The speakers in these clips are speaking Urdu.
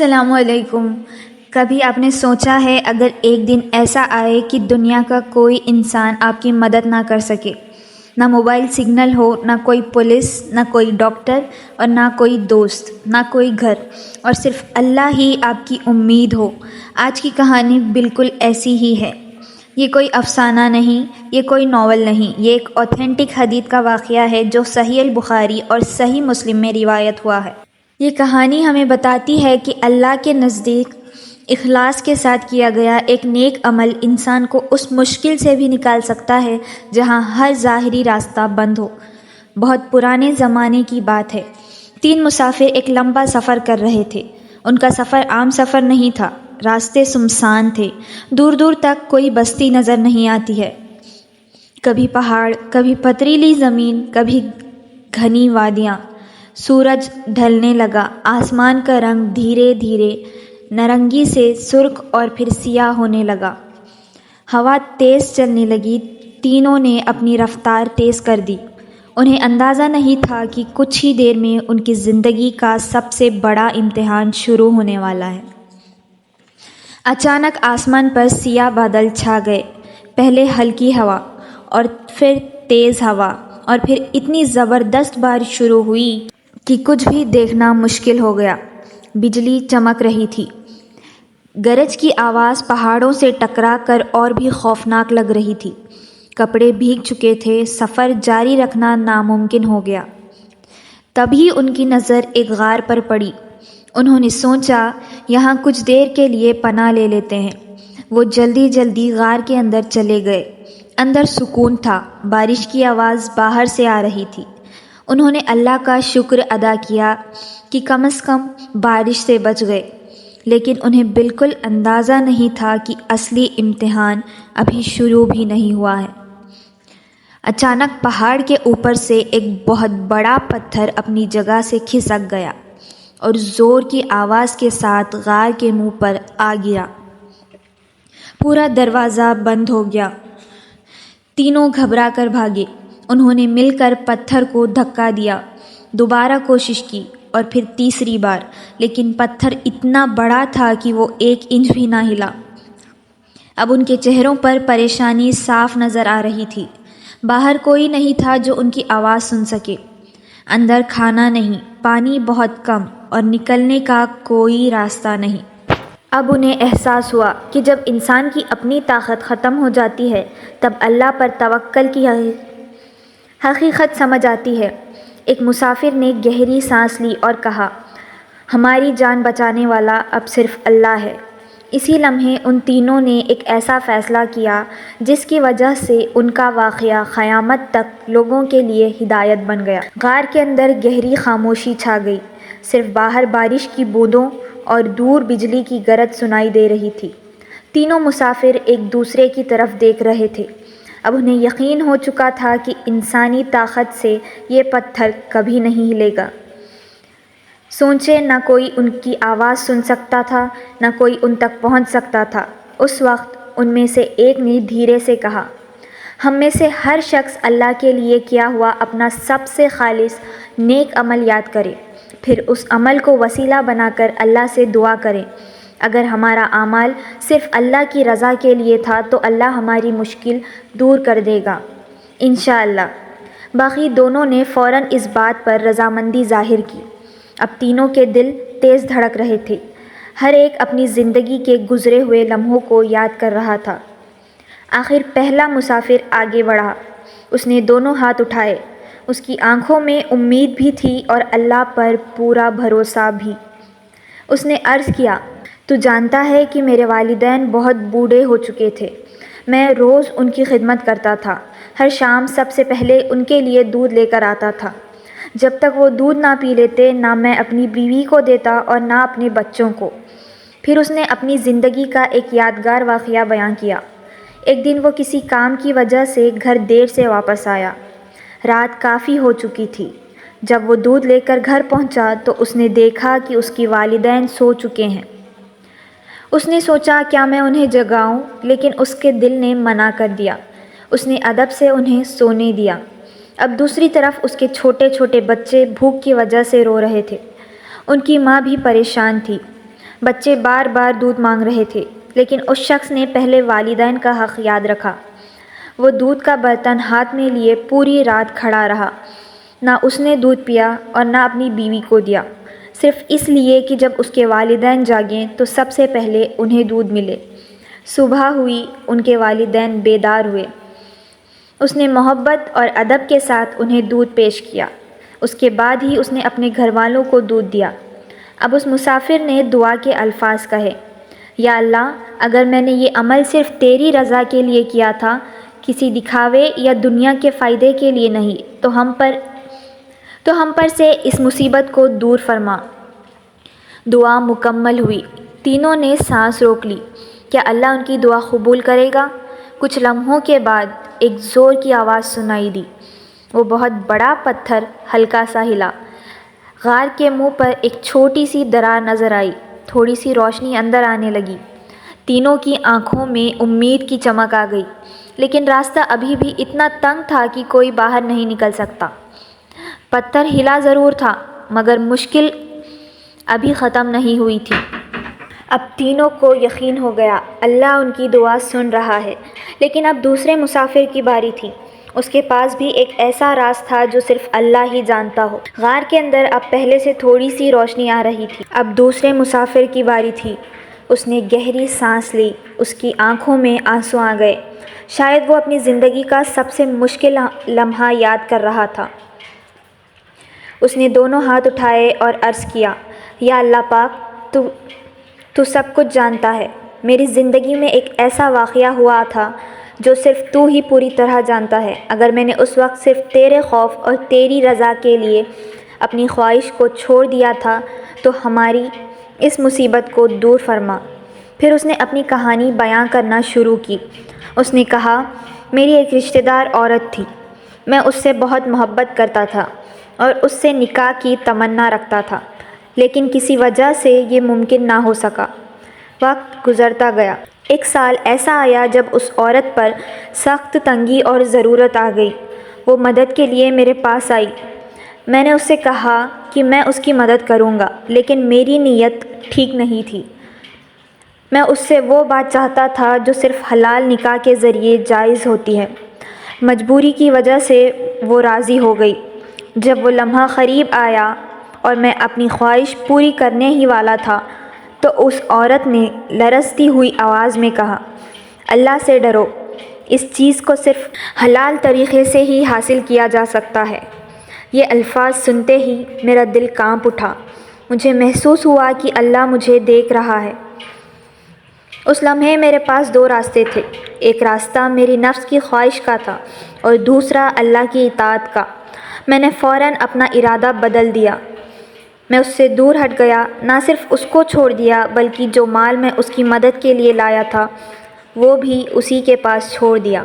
السلام علیکم۔ کبھی آپ نے سوچا ہے اگر ایک دن ایسا آئے کہ دنیا کا کوئی انسان آپ کی مدد نہ کر سکے، نہ موبائل سگنل ہو، نہ کوئی پولیس، نہ کوئی ڈاکٹر، اور نہ کوئی دوست، نہ کوئی گھر، اور صرف اللہ ہی آپ کی امید ہو؟ آج کی کہانی بالکل ایسی ہی ہے۔ یہ کوئی افسانہ نہیں، یہ کوئی ناول نہیں، یہ ایک اوتھینٹک حدیث کا واقعہ ہے جو صحیح البخاری اور صحیح مسلم میں روایت ہوا ہے۔ یہ کہانی ہمیں بتاتی ہے کہ اللہ کے نزدیک اخلاص کے ساتھ کیا گیا ایک نیک عمل انسان کو اس مشکل سے بھی نکال سکتا ہے جہاں ہر ظاہری راستہ بند ہو۔ بہت پرانے زمانے کی بات ہے۔ 3 مسافر ایک لمبا سفر کر رہے تھے۔ ان کا سفر عام سفر نہیں تھا، راستے سنسان تھے، دور دور تک کوئی بستی نظر نہیں آتی ہے۔ کبھی پہاڑ، کبھی پتریلی زمین، کبھی گھنی وادیاں۔ سورج ڈھلنے لگا، آسمان کا رنگ دھیرے دھیرے نارنگی سے سرخ اور پھر سیاہ ہونے لگا۔ ہوا تیز چلنے لگی، تینوں نے اپنی رفتار تیز کر دی۔ انہیں اندازہ نہیں تھا کہ کچھ ہی دیر میں ان کی زندگی کا سب سے بڑا امتحان شروع ہونے والا ہے۔ اچانک آسمان پر سیاہ بادل چھا گئے، پہلے ہلکی ہوا اور پھر تیز ہوا اور پھر اتنی زبردست بارش شروع ہوئی کہ کچھ بھی دیکھنا مشکل ہو گیا۔ بجلی چمک رہی تھی، گرج کی آواز پہاڑوں سے ٹکرا کر اور بھی خوفناک لگ رہی تھی۔ کپڑے بھیگ چکے تھے، سفر جاری رکھنا ناممکن ہو گیا۔ تبھی ان کی نظر ایک غار پر پڑی۔ انہوں نے سوچا یہاں کچھ دیر کے لیے پناہ لے لیتے ہیں۔ وہ جلدی جلدی غار کے اندر چلے گئے۔ اندر سکون تھا، بارش کی آواز باہر سے آ رہی تھی۔ انہوں نے اللہ کا شکر ادا کیا کہ کم از کم بارش سے بچ گئے، لیکن انہیں بالکل اندازہ نہیں تھا کہ اصلی امتحان ابھی شروع بھی نہیں ہوا ہے۔ اچانک پہاڑ کے اوپر سے ایک بہت بڑا پتھر اپنی جگہ سے کھسک گیا اور زور کی آواز کے ساتھ غار کے منہ پر آ گرا۔ پورا دروازہ بند ہو گیا۔ تینوں گھبرا کر بھاگے۔ انہوں نے مل کر پتھر کو دھکا دیا، دوبارہ کوشش کی اور پھر تیسری بار، لیکن پتھر اتنا بڑا تھا کہ وہ 1 انچ بھی نہ ہلا۔ اب ان کے چہروں پر پریشانی صاف نظر آ رہی تھی۔ باہر کوئی نہیں تھا جو ان کی آواز سن سکے۔ اندر کھانا نہیں، پانی بہت کم اور نکلنے کا کوئی راستہ نہیں۔ اب انہیں احساس ہوا کہ جب انسان کی اپنی طاقت ختم ہو جاتی ہے تب اللہ پر توکل کی حقیقت سمجھ آتی ہے۔ ایک مسافر نے گہری سانس لی اور کہا، ہماری جان بچانے والا اب صرف اللہ ہے۔ اسی لمحے ان تینوں نے ایک ایسا فیصلہ کیا جس کی وجہ سے ان کا واقعہ قیامت تک لوگوں کے لیے ہدایت بن گیا۔ غار کے اندر گہری خاموشی چھا گئی، صرف باہر بارش کی بوندوں اور دور بجلی کی گرج سنائی دے رہی تھی۔ تینوں مسافر ایک دوسرے کی طرف دیکھ رہے تھے۔ اب انہیں یقین ہو چکا تھا کہ انسانی طاقت سے یہ پتھر کبھی نہیں ہلے گا۔ سوچے نہ کوئی ان کی آواز سن سکتا تھا، نہ کوئی ان تک پہنچ سکتا تھا۔ اس وقت ان میں سے ایک نے دھیرے سے کہا، ہم میں سے ہر شخص اللہ کے لیے کیا ہوا اپنا سب سے خالص نیک عمل یاد کرے، پھر اس عمل کو وسیلہ بنا کر اللہ سے دعا کریں۔ اگر ہمارا اعمال صرف اللہ کی رضا کے لیے تھا تو اللہ ہماری مشکل دور کر دے گا انشاءاللہ۔ باقی دونوں نے فوراً اس بات پر رضامندی ظاہر کی۔ اب تینوں کے دل تیز دھڑک رہے تھے، ہر ایک اپنی زندگی کے گزرے ہوئے لمحوں کو یاد کر رہا تھا۔ آخر پہلا مسافر آگے بڑھا۔ اس نے دونوں ہاتھ اٹھائے۔ اس کی آنکھوں میں امید بھی تھی اور اللہ پر پورا بھروسہ بھی۔ اس نے عرض کیا، تو جانتا ہے کہ میرے والدین بہت بوڑھے ہو چکے تھے۔ میں روز ان کی خدمت کرتا تھا، ہر شام سب سے پہلے ان کے لیے دودھ لے کر آتا تھا۔ جب تک وہ دودھ نہ پی لیتے نہ میں اپنی بیوی کو دیتا اور نہ اپنے بچوں کو۔ پھر اس نے اپنی زندگی کا ایک یادگار واقعہ بیان کیا۔ ایک دن وہ کسی کام کی وجہ سے گھر دیر سے واپس آیا۔ رات کافی ہو چکی تھی۔ جب وہ دودھ لے کر گھر پہنچا تو اس نے دیکھا کہ اس کے والدین سو چکے ہیں۔ اس نے سوچا کیا میں انہیں جگاؤں، لیکن اس کے دل نے منع کر دیا۔ اس نے ادب سے انہیں سونے دیا۔ اب دوسری طرف اس کے چھوٹے چھوٹے بچے بھوک کی وجہ سے رو رہے تھے۔ ان کی ماں بھی پریشان تھی۔ بچے بار بار دودھ مانگ رہے تھے، لیکن اس شخص نے پہلے والدین کا حق یاد رکھا۔ وہ دودھ کا برتن ہاتھ میں لیے پوری رات کھڑا رہا، نہ اس نے دودھ پیا اور نہ اپنی بیوی کو دیا، صرف اس لیے کہ جب اس کے والدین جاگیں تو سب سے پہلے انہیں دودھ ملے۔ صبح ہوئی، ان کے والدین بیدار ہوئے۔ اس نے محبت اور ادب کے ساتھ انہیں دودھ پیش کیا، اس کے بعد ہی اس نے اپنے گھر والوں کو دودھ دیا۔ اب اس مسافر نے دعا کے الفاظ کہے، یا اللہ، اگر میں نے یہ عمل صرف تیری رضا کے لیے کیا تھا، کسی دکھاوے یا دنیا کے فائدے کے لیے نہیں، تو ہم پر سے اس مصیبت کو دور فرما۔ دعا مکمل ہوئی، تینوں نے سانس روک لی۔ کیا اللہ ان کی دعا قبول کرے گا؟ کچھ لمحوں کے بعد ایک زور کی آواز سنائی دی۔ وہ بہت بڑا پتھر ہلکا سا ہلا۔ غار کے منہ پر ایک چھوٹی سی درار نظر آئی، تھوڑی سی روشنی اندر آنے لگی۔ تینوں کی آنکھوں میں امید کی چمک آ گئی، لیکن راستہ ابھی بھی اتنا تنگ تھا کہ کوئی باہر نہیں نکل سکتا۔ پتھر ہلا ضرور تھا، مگر مشکل ابھی ختم نہیں ہوئی تھی۔ اب تینوں کو یقین ہو گیا، اللہ ان کی دعا سن رہا ہے۔ لیکن اب دوسرے مسافر کی باری تھی۔ اس کے پاس بھی ایک ایسا راز تھا جو صرف اللہ ہی جانتا ہو۔ غار کے اندر اب پہلے سے تھوڑی سی روشنی آ رہی تھی۔ اب دوسرے مسافر کی باری تھی۔ اس نے گہری سانس لی، اس کی آنکھوں میں آنسو آ گئے۔ شاید وہ اپنی زندگی کا سب سے مشکل لمحہ یاد کر رہا تھا۔ اس نے دونوں ہاتھ اٹھائے اور عرض کیا، یا اللہ پاک، تو سب کچھ جانتا ہے۔ میری زندگی میں ایک ایسا واقعہ ہوا تھا جو صرف تو ہی پوری طرح جانتا ہے۔ اگر میں نے اس وقت صرف تیرے خوف اور تیری رضا کے لیے اپنی خواہش کو چھوڑ دیا تھا تو ہماری اس مصیبت کو دور فرما۔ پھر اس نے اپنی کہانی بیان کرنا شروع کی۔ اس نے کہا، میری ایک رشتہ دار عورت تھی، میں اس سے بہت محبت کرتا تھا اور اس سے نکاح کی تمنا رکھتا تھا، لیکن کسی وجہ سے یہ ممکن نہ ہو سکا۔ وقت گزرتا گیا۔ ایک سال ایسا آیا جب اس عورت پر سخت تنگی اور ضرورت آ گئی۔ وہ مدد کے لیے میرے پاس آئی۔ میں نے اس سے کہا کہ میں اس کی مدد کروں گا، لیکن میری نیت ٹھیک نہیں تھی۔ میں اس سے وہ بات چاہتا تھا جو صرف حلال نکاح کے ذریعے جائز ہوتی ہے۔ مجبوری کی وجہ سے وہ راضی ہو گئی۔ جب وہ لمحہ قریب آیا اور میں اپنی خواہش پوری کرنے ہی والا تھا تو اس عورت نے لرزتی ہوئی آواز میں کہا، اللہ سے ڈرو، اس چیز کو صرف حلال طریقے سے ہی حاصل کیا جا سکتا ہے۔ یہ الفاظ سنتے ہی میرا دل کانپ اٹھا۔ مجھے محسوس ہوا کہ اللہ مجھے دیکھ رہا ہے۔ اس لمحے میرے پاس دو راستے تھے، ایک راستہ میری نفس کی خواہش کا تھا اور دوسرا اللہ کی اطاعت کا۔ میں نے فوراً اپنا ارادہ بدل دیا۔ میں اس سے دور ہٹ گیا، نہ صرف اس کو چھوڑ دیا بلکہ جو مال میں اس کی مدد کے لیے لایا تھا وہ بھی اسی کے پاس چھوڑ دیا۔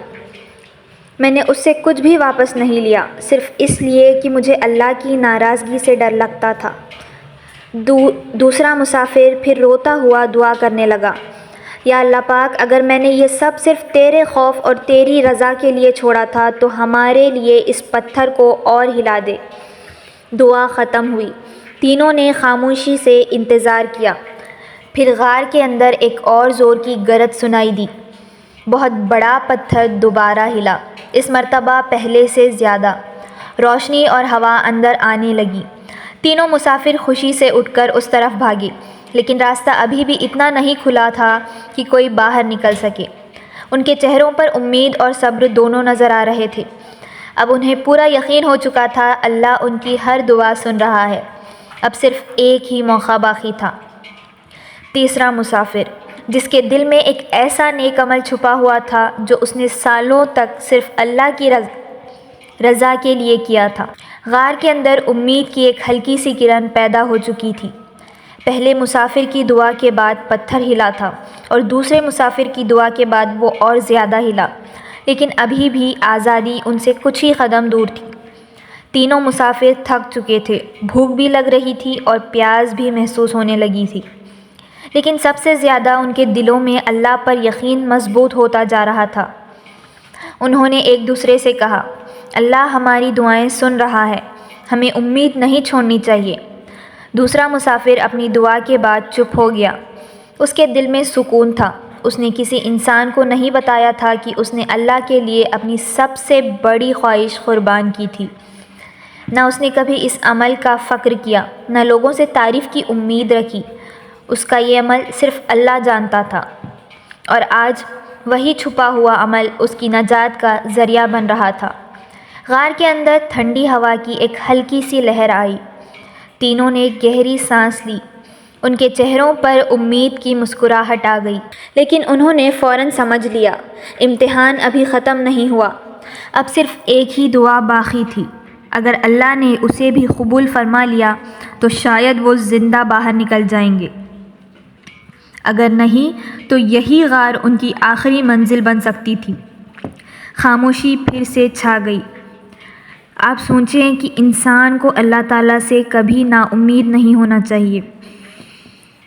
میں نے اس سے کچھ بھی واپس نہیں لیا، صرف اس لیے کہ مجھے اللہ کی ناراضگی سے ڈر لگتا تھا۔ دوسرا مسافر پھر روتا ہوا دعا کرنے لگا، یا اللہ پاک، اگر میں نے یہ سب صرف تیرے خوف اور تیری رضا کے لیے چھوڑا تھا تو ہمارے لیے اس پتھر کو اور ہلا دے۔ دعا ختم ہوئی۔ تینوں نے خاموشی سے انتظار کیا۔ پھر غار کے اندر ایک اور زور کی گرج سنائی دی۔ بہت بڑا پتھر دوبارہ ہلا، اس مرتبہ پہلے سے زیادہ۔ روشنی اور ہوا اندر آنے لگی۔ تینوں مسافر خوشی سے اٹھ کر اس طرف بھاگے، لیکن راستہ ابھی بھی اتنا نہیں کھلا تھا کہ کوئی باہر نکل سکے۔ ان کے چہروں پر امید اور صبر دونوں نظر آ رہے تھے۔ اب انہیں پورا یقین ہو چکا تھا، اللہ ان کی ہر دعا سن رہا ہے۔ اب صرف ایک ہی موقع باقی تھا۔ تیسرا مسافر، جس کے دل میں ایک ایسا نیک عمل چھپا ہوا تھا جو اس نے سالوں تک صرف اللہ کی رضا کے لیے کیا تھا۔ غار کے اندر امید کی ایک ہلکی سی کرن پیدا ہو چکی تھی۔ پہلے مسافر کی دعا کے بعد پتھر ہلا تھا اور دوسرے مسافر کی دعا کے بعد وہ اور زیادہ ہلا، لیکن ابھی بھی آزادی ان سے کچھ ہی قدم دور تھی۔ تینوں مسافر تھک چکے تھے، بھوک بھی لگ رہی تھی اور پیاس بھی محسوس ہونے لگی تھی، لیکن سب سے زیادہ ان کے دلوں میں اللہ پر یقین مضبوط ہوتا جا رہا تھا۔ انہوں نے ایک دوسرے سے کہا، اللہ ہماری دعائیں سن رہا ہے، ہمیں امید نہیں چھوڑنی چاہیے۔ دوسرا مسافر اپنی دعا کے بعد چپ ہو گیا۔ اس کے دل میں سکون تھا۔ اس نے کسی انسان کو نہیں بتایا تھا کہ اس نے اللہ کے لیے اپنی سب سے بڑی خواہش قربان کی تھی۔ نہ اس نے کبھی اس عمل کا فخر کیا، نہ لوگوں سے تعریف کی امید رکھی۔ اس کا یہ عمل صرف اللہ جانتا تھا، اور آج وہی چھپا ہوا عمل اس کی نجات کا ذریعہ بن رہا تھا۔ غار کے اندر ٹھنڈی ہوا کی ایک ہلکی سی لہر آئی۔ تینوں نے گہری سانس لی۔ ان کے چہروں پر امید کی مسکراہٹ آ گئی، لیکن انہوں نے فوراً سمجھ لیا امتحان ابھی ختم نہیں ہوا۔ اب صرف ایک ہی دعا باقی تھی۔ اگر اللہ نے اسے بھی قبول فرما لیا تو شاید وہ زندہ باہر نکل جائیں گے، اگر نہیں تو یہی غار ان کی آخری منزل بن سکتی تھی۔ خاموشی پھر سے چھا گئی۔ آپ سوچیں کہ انسان کو اللہ تعالیٰ سے کبھی نا امید نہیں ہونا چاہیے۔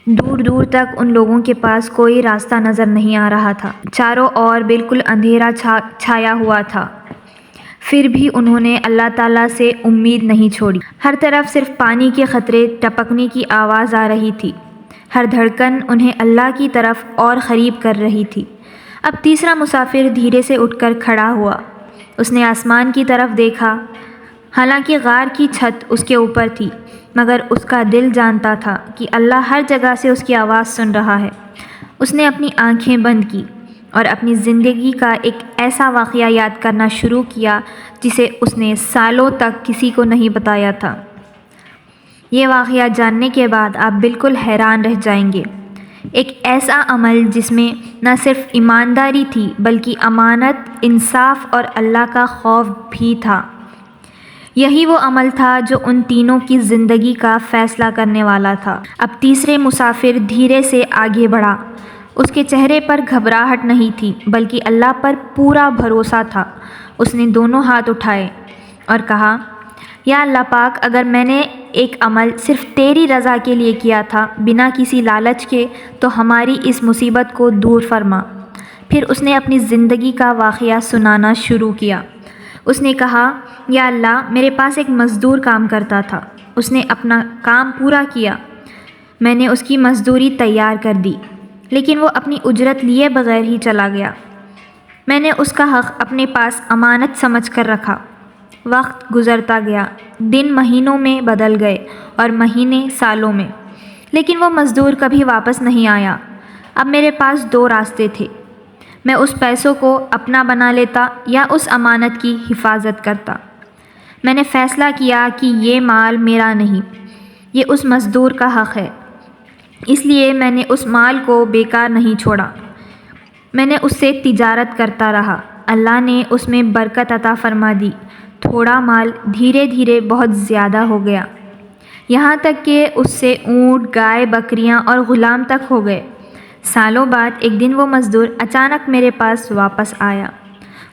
دور دور تک ان لوگوں کے پاس کوئی راستہ نظر نہیں آ رہا تھا۔ چاروں اور بالکل اندھیرا چھایا ہوا تھا، پھر بھی انہوں نے اللہ تعالیٰ سے امید نہیں چھوڑی۔ ہر طرف صرف پانی کے قطرے ٹپکنے کی آواز آ رہی تھی۔ ہر دھڑکن انہیں اللہ کی طرف اور قریب کر رہی تھی۔ اب تیسرا مسافر دھیرے سے اٹھ کر کھڑا ہوا۔ اس نے آسمان کی طرف دیکھا۔ حالانکہ غار کی چھت اس کے اوپر تھی، مگر اس کا دل جانتا تھا کہ اللہ ہر جگہ سے اس کی آواز سن رہا ہے۔ اس نے اپنی آنکھیں بند کی اور اپنی زندگی کا ایک ایسا واقعہ یاد کرنا شروع کیا جسے اس نے سالوں تک کسی کو نہیں بتایا تھا۔ یہ واقعہ جاننے کے بعد آپ بالکل حیران رہ جائیں گے۔ ایک ایسا عمل جس میں نہ صرف ایمانداری تھی بلکہ امانت، انصاف اور اللہ کا خوف بھی تھا۔ یہی وہ عمل تھا جو ان تینوں کی زندگی کا فیصلہ کرنے والا تھا۔ اب تیسرے مسافر دھیرے سے آگے بڑھا۔ اس کے چہرے پر گھبراہٹ نہیں تھی بلکہ اللہ پر پورا بھروسہ تھا۔ اس نے دونوں ہاتھ اٹھائے اور کہا، یا اللہ پاک، اگر میں نے ایک عمل صرف تیری رضا کے لیے کیا تھا بنا کسی لالچ کے تو ہماری اس مصیبت کو دور فرما۔ پھر اس نے اپنی زندگی کا واقعہ سنانا شروع کیا۔ اس نے کہا، یا اللہ، میرے پاس ایک مزدور کام کرتا تھا۔ اس نے اپنا کام پورا کیا۔ میں نے اس کی مزدوری تیار کر دی، لیکن وہ اپنی اجرت لیے بغیر ہی چلا گیا۔ میں نے اس کا حق اپنے پاس امانت سمجھ کر رکھا۔ وقت گزرتا گیا، دن مہینوں میں بدل گئے اور مہینے سالوں میں، لیکن وہ مزدور کبھی واپس نہیں آیا۔ اب میرے پاس دو راستے تھے۔ میں اس پیسوں کو اپنا بنا لیتا یا اس امانت کی حفاظت کرتا۔ میں نے فیصلہ کیا کہ یہ مال میرا نہیں، یہ اس مزدور کا حق ہے، اس لیے میں نے اس مال کو بیکار نہیں چھوڑا۔ میں نے اس سے تجارت کرتا رہا۔ اللہ نے اس میں برکت عطا فرما دی۔ تھوڑا مال دھیرے دھیرے بہت زیادہ ہو گیا، یہاں تک کہ اس سے اونٹ، گائے، بکریاں اور غلام تک ہو گئے۔ سالوں بعد ایک دن وہ مزدور اچانک میرے پاس واپس آیا۔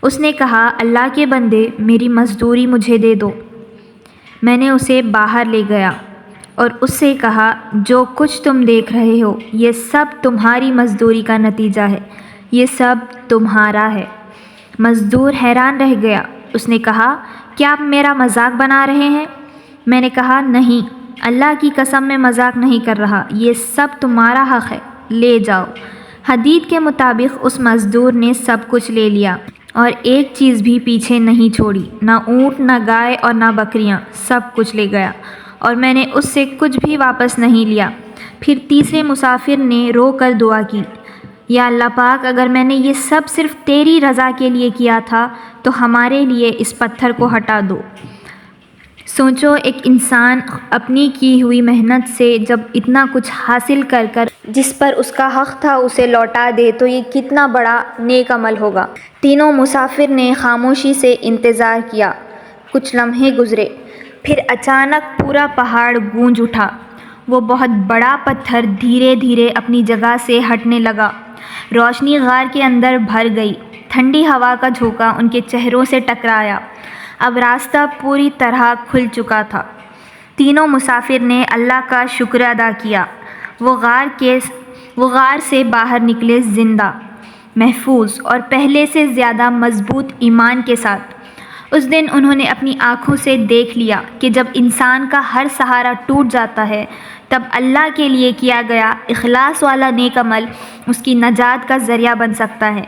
اس نے کہا، اللہ کے بندے، میری مزدوری مجھے دے دو۔ میں نے اسے باہر لے گیا اور اس سے کہا، جو کچھ تم دیکھ رہے ہو یہ سب تمہاری مزدوری کا نتیجہ ہے، یہ سب تمہارا ہے۔ مزدور حیران رہ گیا۔ اس نے کہا، کیا آپ میرا مذاق بنا رہے ہیں؟ میں نے کہا، نہیں، اللہ کی قسم میں مذاق نہیں کر رہا، یہ سب تمہارا حق ہے، لے جاؤ۔ حدیث کے مطابق اس مزدور نے سب کچھ لے لیا اور ایک چیز بھی پیچھے نہیں چھوڑی، نہ اونٹ، نہ گائے اور نہ بکریاں، سب کچھ لے گیا، اور میں نے اس سے کچھ بھی واپس نہیں لیا۔ پھر تیسرے مسافر نے رو کر دعا کی، یا اللہ پاک، اگر میں نے یہ سب صرف تیری رضا کے لیے کیا تھا تو ہمارے لیے اس پتھر کو ہٹا دو۔ سوچو، ایک انسان اپنی کی ہوئی محنت سے جب اتنا کچھ حاصل کر جس پر اس کا حق تھا اسے لوٹا دے تو یہ کتنا بڑا نیک عمل ہوگا۔ تینوں مسافر نے خاموشی سے انتظار کیا۔ کچھ لمحے گزرے، پھر اچانک پورا پہاڑ گونج اٹھا۔ وہ بہت بڑا پتھر دھیرے دھیرے اپنی جگہ سے ہٹنے لگا۔ روشنی غار کے اندر بھر گئی۔ ٹھنڈی ہوا کا جھونکا ان کے چہروں سے ٹکرایا۔ اب راستہ پوری طرح کھل چکا تھا۔ تینوں مسافر نے اللہ کا شکر ادا کیا۔ وہ غار سے باہر نکلے زندہ، محفوظ اور پہلے سے زیادہ مضبوط ایمان کے ساتھ۔ اس دن انہوں نے اپنی آنکھوں سے دیکھ لیا کہ جب انسان کا ہر سہارا ٹوٹ جاتا ہے تب اللہ کے لیے کیا گیا اخلاص والا نیک عمل اس کی نجات کا ذریعہ بن سکتا ہے۔